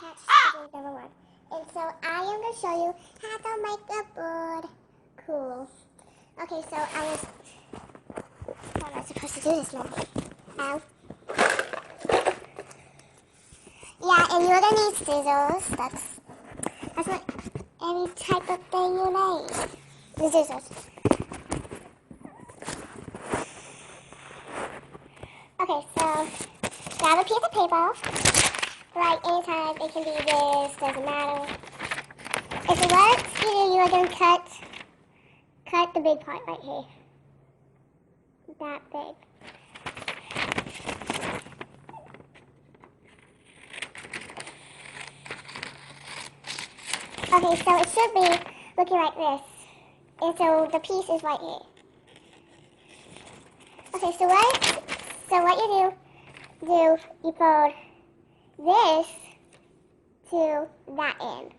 catch video number 1. And so I am going to show you how to make a board cool. Okay, so how am I supposed to do this now? Yeah, and you're going to need scissors. That's what any type of thing you need. The scissors. Okay, so grab a piece of paper. Like anytime, it can be this, doesn't matter. If it works, you are going to cut the big part right here. That big. Okay, so it should be looking like this. And so the piece is right here. Okay, so what you do, you fold this to that end.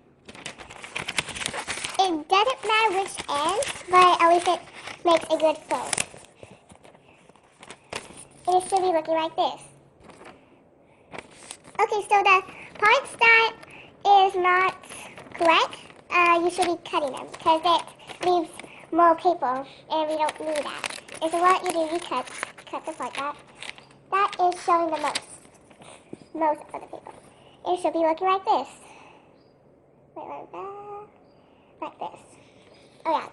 It doesn't matter which end, but at least it makes a good fold. It should be looking like this. Okay, so the parts that is not correct, you should be cutting them because it leaves more paper and we don't need that. And so what you do, you cut the part that is showing the most of the paper. It should be looking like this. Wait, like that. Like this. Oh yeah.